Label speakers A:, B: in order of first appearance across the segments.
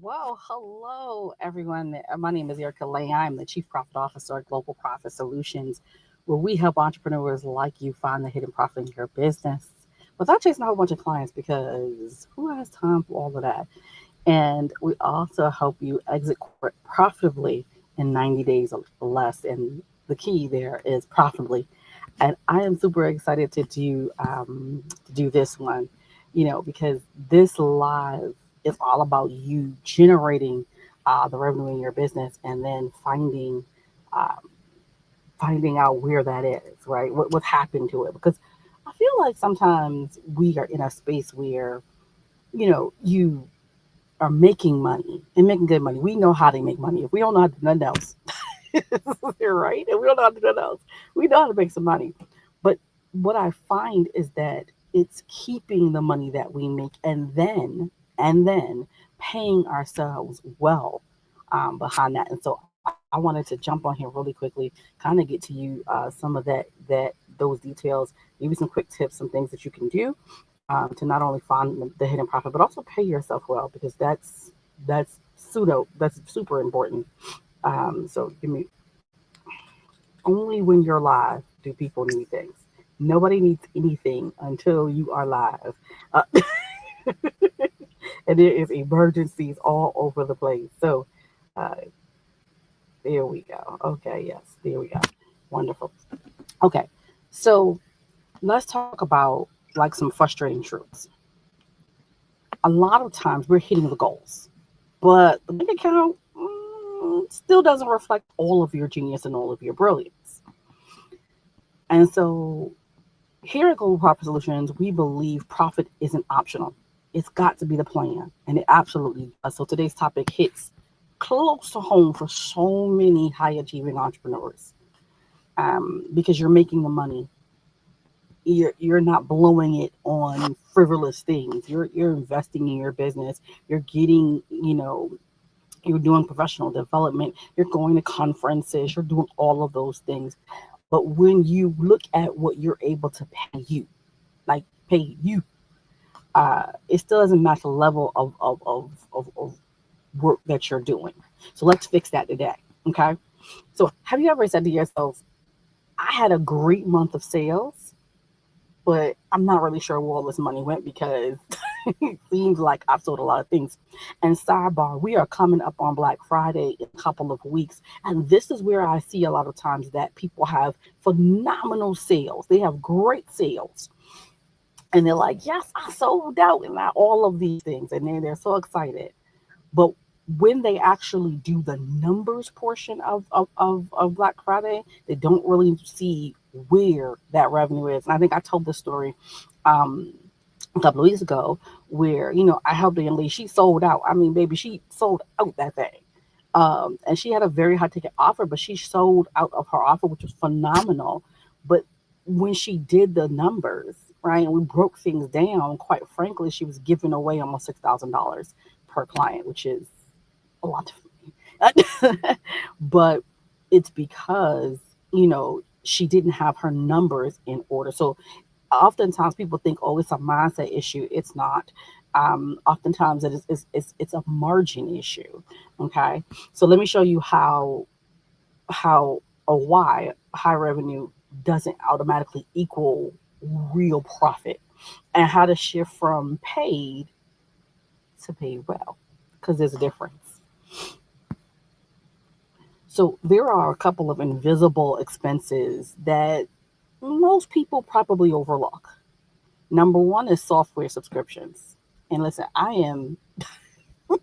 A: Well, hello everyone. My name is Erica Lay. I'm the Chief Profit Officer at Global Profit Solutions, where we help entrepreneurs like you find the hidden profit in your business without chasing a whole bunch of clients because who has time for all of that? And we also help you exit corporate profitably in 90 days or less. And the key there is profitably. And I am super excited to do this one, because this live is all about you generating the revenue in your business and then um, finding out where that is, right? What happened to it? Because I feel like sometimes we are in a space where you are making money and making good money. We know how to make money. If we don't know how to do nothing else, right? If we don't know how to do nothing else, we know how to make some money. But what I find is that it's keeping the money that we make and then paying ourselves well behind that. And so I wanted to jump on here really quickly, kind of get to you some of those details, maybe some quick tips, some things that you can do to not only find the hidden profit, but also pay yourself well because that's super important. So give me only when you're live do people need things. Nobody needs anything until you are live. Uh, and there is emergencies all over the place. So uh, there we go. Okay, yes, there we go. Wonderful. Okay, so let's talk about like some frustrating truths. A lot of times we're hitting the goals, but the bank account still doesn't reflect all of your genius and all of your brilliance. And so here at Global Profit Solutions, we believe profit isn't optional. It's got to be the plan, and it absolutely does. So today's topic hits close to home for so many high achieving entrepreneurs because you're making the money. You're not blowing it on frivolous things. You're investing in your business. You're getting, you're doing professional development. You're going to conferences. You're doing all of those things. But when you look at what you're able to pay you, it still doesn't match the level of work that you're doing. So let's fix that today. Okay. So have you ever said to yourself, I had a great month of sales, but I'm not really sure where all this money went because it seems like I've sold a lot of things. And sidebar, we are coming up on Black Friday in a couple of weeks. And this is where I see a lot of times that people have phenomenal sales. They have great sales. And they're like, yes, I sold out and all of these things. And then they're so excited. But when they actually do the numbers portion of Black Friday, they don't really see where that revenue is. And I think I told this story um, a couple of weeks ago where, I helped a young lady. She sold out. I mean, baby, she sold out that thing. And she had a very high ticket offer, but she sold out of her offer, which was phenomenal. But when she did the numbers, right, and we broke things down, quite frankly, she was giving away almost $6,000 per client, which is a lot for me. But it's because, she didn't have her numbers in order. So oftentimes people think, oh, it's a mindset issue. It's not. Oftentimes it's a margin issue. Okay. So let me show you how or why high revenue doesn't automatically equal real profit and how to shift from paid to paid well because there's a difference. So there are a couple of invisible expenses that most people probably overlook. Number one is software subscriptions. And listen,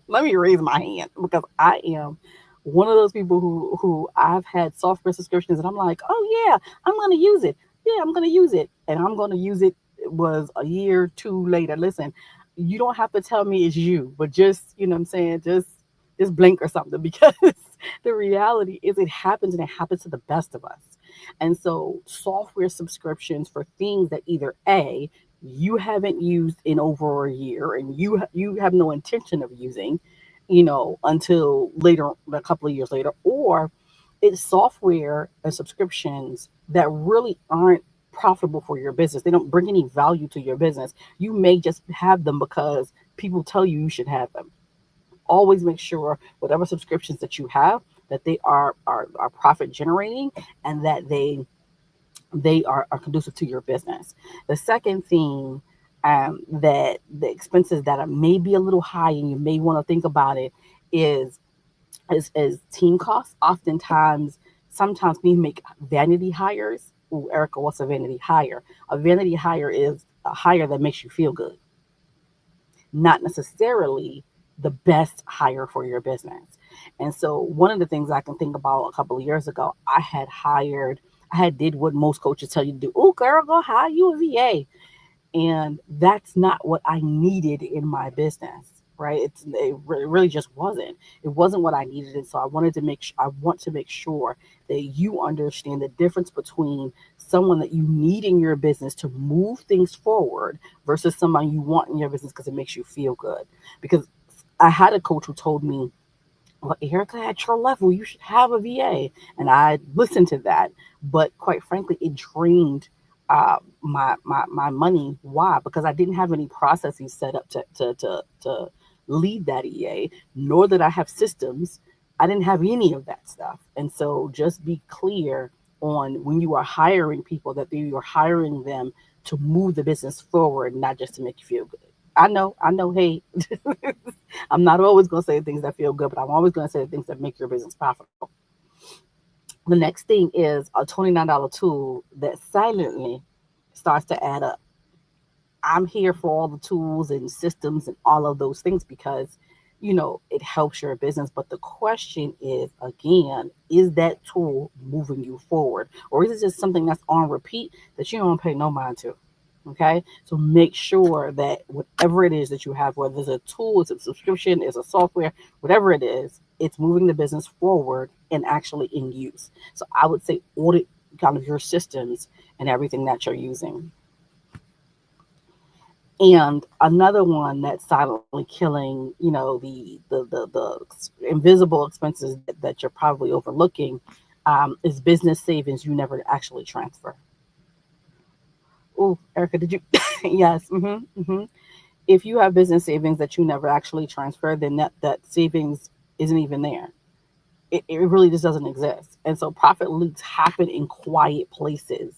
A: let me raise my hand because I am one of those people who I've had software subscriptions and I'm like, oh yeah, I'm gonna use it. Yeah, I'm gonna use it. And I'm gonna use it. It was a year, two later. Listen, you don't have to tell me it's you, but just, you know what I'm saying, just blink or something because the reality is it happens and it happens to the best of us. And so software subscriptions for things that either A, you haven't used in over a year and you have no intention of using, until later, a couple of years later, or it's software and subscriptions that really aren't profitable for your business. They don't bring any value to your business. You may just have them because people tell you you should have them. always make sure whatever subscriptions that you have, that they are profit generating, and that they are conducive to your business. The second thing, that the expenses that are maybe a little high and you may want to think about it, is is team costs. Oftentimes, sometimes we make vanity hires. Ooh, Erica, what's a vanity hire? A vanity hire is a hire that makes you feel good, not necessarily the best hire for your business. And so one of the things I can think about, a couple of years ago, I had did what most coaches tell you to do. Oh, girl, go hire you a VA. And that's not what I needed in my business, right? It really just wasn't. It wasn't what I needed, and so I want to make sure that you understand the difference between someone that you need in your business to move things forward versus someone you want in your business because it makes you feel good. Because I had a coach who told me, well, Erica, at your level, you should have a VA. And I listened to that. But quite frankly, it drained my money. Why? Because I didn't have any processes set up to lead that EA, nor did I have systems. I didn't have any of that stuff. And so just be clear on when you are hiring people that you're hiring them to move the business forward, not just to make you feel good. I know, hey, I'm not always going to say things that feel good, but I'm always going to say things that make your business profitable. The next thing is a $29 tool that silently starts to add up. I'm here for all the tools and systems and all of those things because, it helps your business. But the question is, again, is that tool moving you forward? Or is it just something that's on repeat that you don't pay no mind to? Okay. So make sure that whatever it is that you have, whether it's a tool, it's a subscription, it's a software, whatever it is, it's moving the business forward and actually in use. So I would say audit kind of your systems and everything that you're using. And another one that's silently killing, the invisible expenses that you're probably overlooking, is business savings you never actually transfer. Oh, Erica, did you? Yes. If you have business savings that you never actually transfer, then that savings isn't even there. It really just doesn't exist. And so profit leaks happen in quiet places,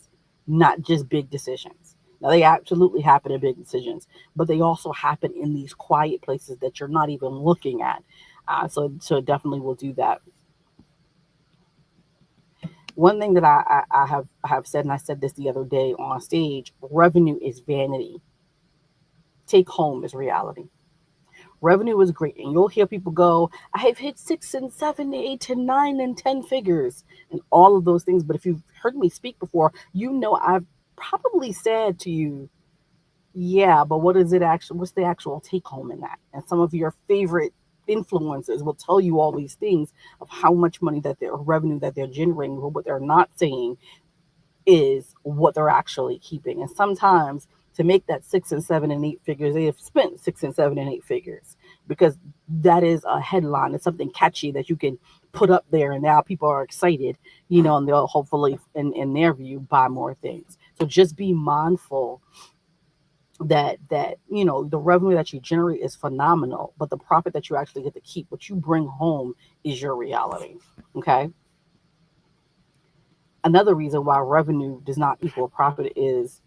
A: not just big decisions. Now, they absolutely happen in big decisions, but they also happen in these quiet places that you're not even looking at. So it definitely will do that. One thing that I have said, and I said this the other day on stage: revenue is vanity. Take home is reality. Revenue is great, and you'll hear people go, I have hit six and seven, eight and nine and 10 figures, and all of those things. But if you've heard me speak before, I've probably said to you, yeah, but what is it actually? What's the actual take home in that? And some of your favorite influencers will tell you all these things of how much money that their revenue that they're generating, but what they're not saying is what they're actually keeping. And sometimes to make that six and seven and eight figures, they have spent six and seven and eight figures because that is a headline. It's something catchy that you can put up there, and now people are excited, and they'll hopefully, in their view, buy more things. So just be mindful that the revenue that you generate is phenomenal, but the profit that you actually get to keep, what you bring home, is your reality. Okay. Another reason why revenue does not equal profit is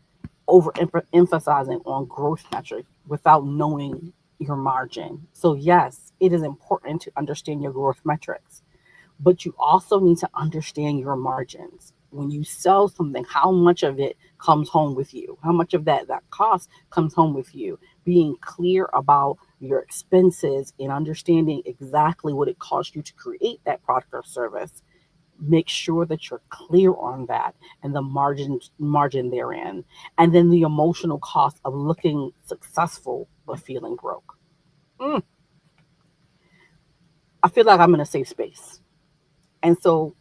A: overemphasizing on growth metric without knowing your margin. So yes, it is important to understand your growth metrics, but you also need to understand your margins. When you sell something, how much of it comes home with you? How much of that cost comes home with you? Being clear about your expenses and understanding exactly what it costs you to create that product or service. Make sure that you're clear on that and the margin therein. And then the emotional cost of looking successful but feeling broke. Mm, I feel like I'm in a safe space. And so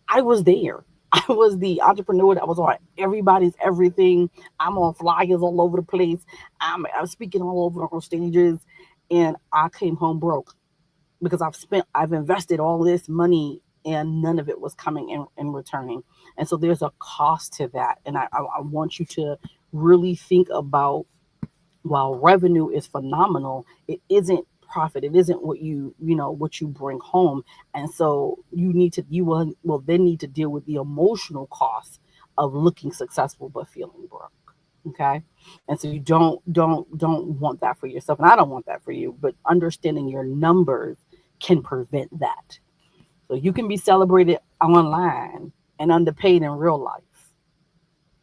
A: I was there. I was the entrepreneur that was on everybody's everything. I'm on flyers all over the place. I'm speaking all over on stages, and I came home broke because I've invested all this money and none of it was coming in returning. And so there's a cost to that. And I want you to really think about, while revenue is phenomenal, it isn't profit. It isn't what what you bring home. And so you will then need to deal with the emotional cost of looking successful but feeling broke. Okay. And so you don't want that for yourself. And I don't want that for you, but understanding your numbers can prevent that. So you can be celebrated online and underpaid in real life.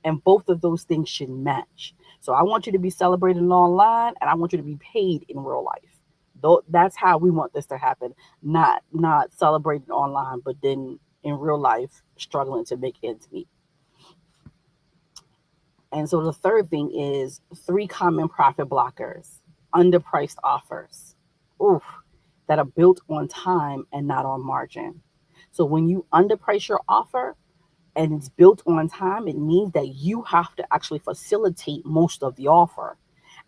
A: And both of those things should match. So I want you to be celebrated online and I want you to be paid in real life. Though that's how we want this to happen. Not celebrated online, but then in real life struggling to make ends meet. And so the third thing is three common profit blockers, underpriced offers. Oof, that are built on time and not on margin. So when you underprice your offer, and it's built on time, it means that you have to actually facilitate most of the offer.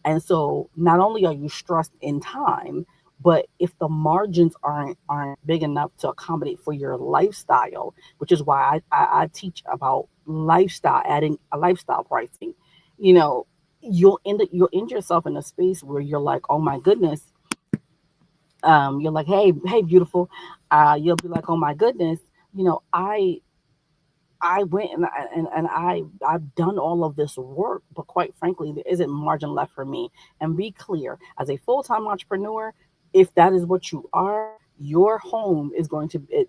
A: And so not only are you stressed in time, but if the margins aren't big enough to accommodate for your lifestyle, which is why I teach about lifestyle, adding a lifestyle pricing, you know, you'll end yourself in a space where you're like, oh my goodness, you're like, hey, beautiful, you'll be like, oh my goodness, you know, I went and I've done all of this work, but quite frankly, there isn't margin left for me. And be clear, as a full-time entrepreneur, if that is what you are, your home is going to it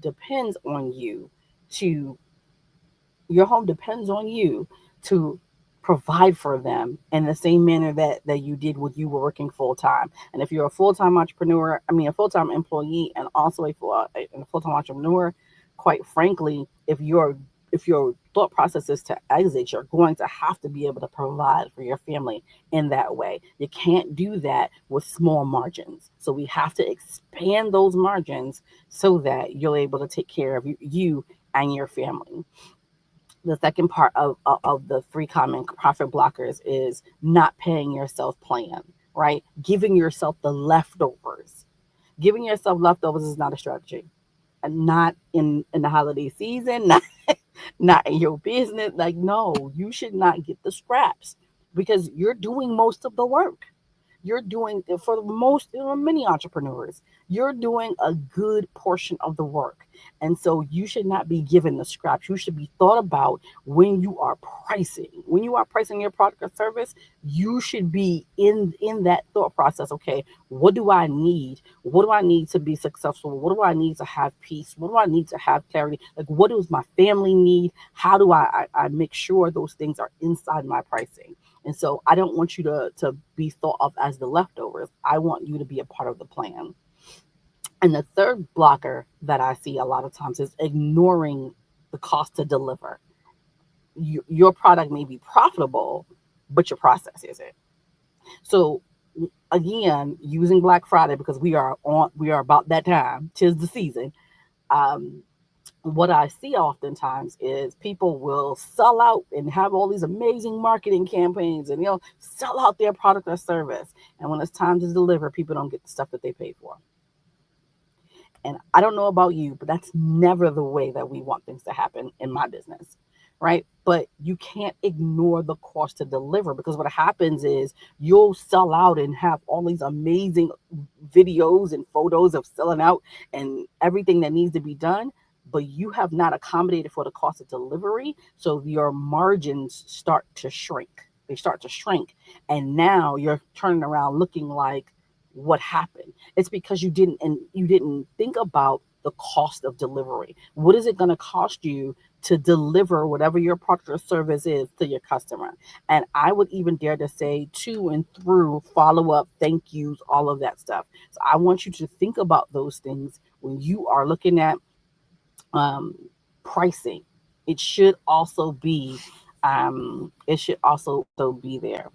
A: depends on you to your home depends on you to provide for them in the same manner that you did when you were working full time. And if you're a full time entrepreneur, I mean a full time employee, and also a full time entrepreneur, quite frankly, if your thought process is to exit, you're going to have to be able to provide for your family in that way. You can't do that with small margins. So we have to expand those margins so that you're able to take care of you and your family. The second part of the three common profit blockers is not paying yourself plan, right? Giving yourself the leftovers. Giving yourself leftovers is not a strategy. And not in the holiday season, not in your business. Like, no, you should not get the scraps because you're doing most of the work. You're doing for most many entrepreneurs, you're doing a good portion of the work. And so you should not be given the scraps. You should be thought about when you are pricing. When you are pricing your product or service, you should be in that thought process. Okay, what do I need? What do I need to be successful? What do I need to have peace? What do I need to have clarity? Like, what does my family need? How do I make sure those things are inside my pricing? And so I don't want you to be thought of as the leftovers. I want you to be a part of the plan. And the third blocker that I see a lot of times is ignoring the cost to deliver. Your product may be profitable, but your process isn't. So again, using Black Friday because we are about that time, 'tis the season. Um, what I see oftentimes is people will sell out and have all these amazing marketing campaigns and sell out their product or service. And when it's time to deliver, people don't get the stuff that they paid for. And I don't know about you, but that's never the way that we want things to happen in my business, right? But you can't ignore the cost to deliver because what happens is you'll sell out and have all these amazing videos and photos of selling out and everything that needs to be done, but you have not accommodated for the cost of delivery. So your margins start to shrink. They start to shrink. And now you're turning around looking like, what happened? It's because you didn't think about the cost of delivery. What is it going to cost you to deliver whatever your product or service is to your customer? And I would even dare to say to and through follow up, thank yous, all of that stuff. So I want you to think about those things when you are looking at um, pricing. It should also be it should also be there.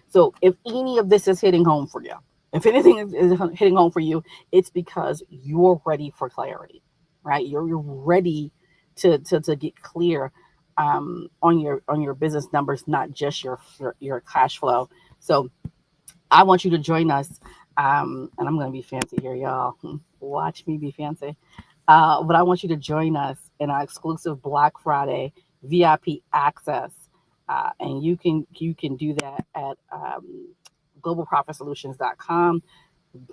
A: So if any of this is hitting home for you, if anything is hitting home for you, it's because you're ready for clarity, right? You're ready to get clear on your business numbers, not just your cash flow. So I want you to join us, and I'm going to be fancy here, y'all. Watch me be fancy. But I want you to join us in our exclusive Black Friday VIP access, and you can do that at globalprofitsolutions.com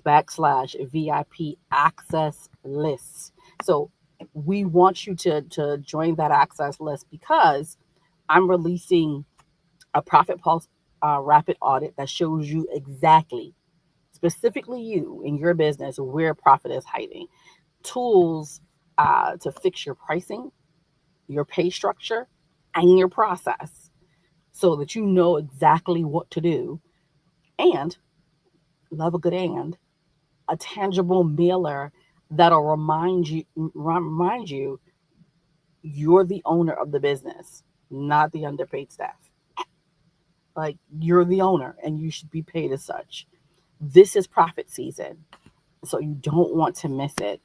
A: /VIP access lists. So we want you to join that access list because I'm releasing a Profit Pulse rapid audit that shows you exactly, specifically you in your business, where profit is hiding. Tools to fix your pricing, your pay structure, and your process so that you know exactly what to do. And, love a good and, a tangible mailer that'll remind you you're the owner of the business, not the underpaid staff. Like, you're the owner and you should be paid as such. This is profit season, so you don't want to miss it.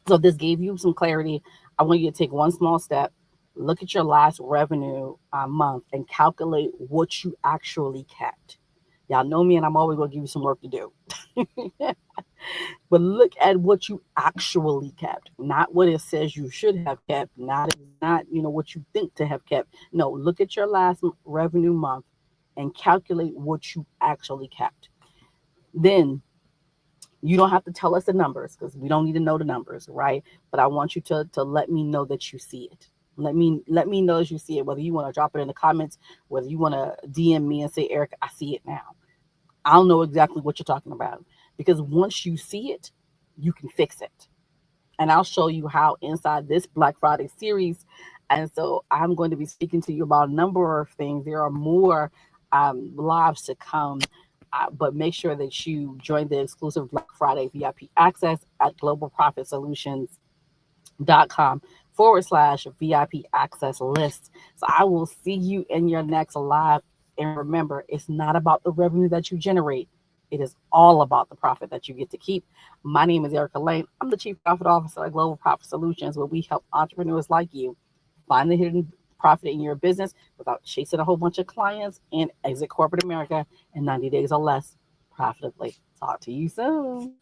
A: So if this gave you some clarity, I want you to take one small step, look at your last revenue month, and calculate what you actually kept. Y'all know me, and I'm always going to give you some work to do. But look at what you actually kept, not what it says you should have kept, not what you think to have kept. No, look at your last revenue month and calculate what you actually kept. Then you don't have to tell us the numbers because we don't need to know the numbers, right? But I want you to let me know that you see it. Let me know that you see it, whether you want to drop it in the comments, whether you want to DM me and say, Eric, I see it now. I'll know exactly what you're talking about. Because once you see it, you can fix it. And I'll show you how inside this Black Friday series. And so I'm going to be speaking to you about a number of things. There are more lives to come. But make sure that you join the exclusive Black Friday VIP access at globalprofitsolutions.com /VIP access list. So I will see you in your next live. And remember, it's not about the revenue that you generate. It is all about the profit that you get to keep. My name is Erica Lane. I'm the Chief Profit Officer at Global Profit Solutions, where we help entrepreneurs like you find the hidden profit in your business without chasing a whole bunch of clients and exit corporate America in 90 days or less profitably. Talk to you soon.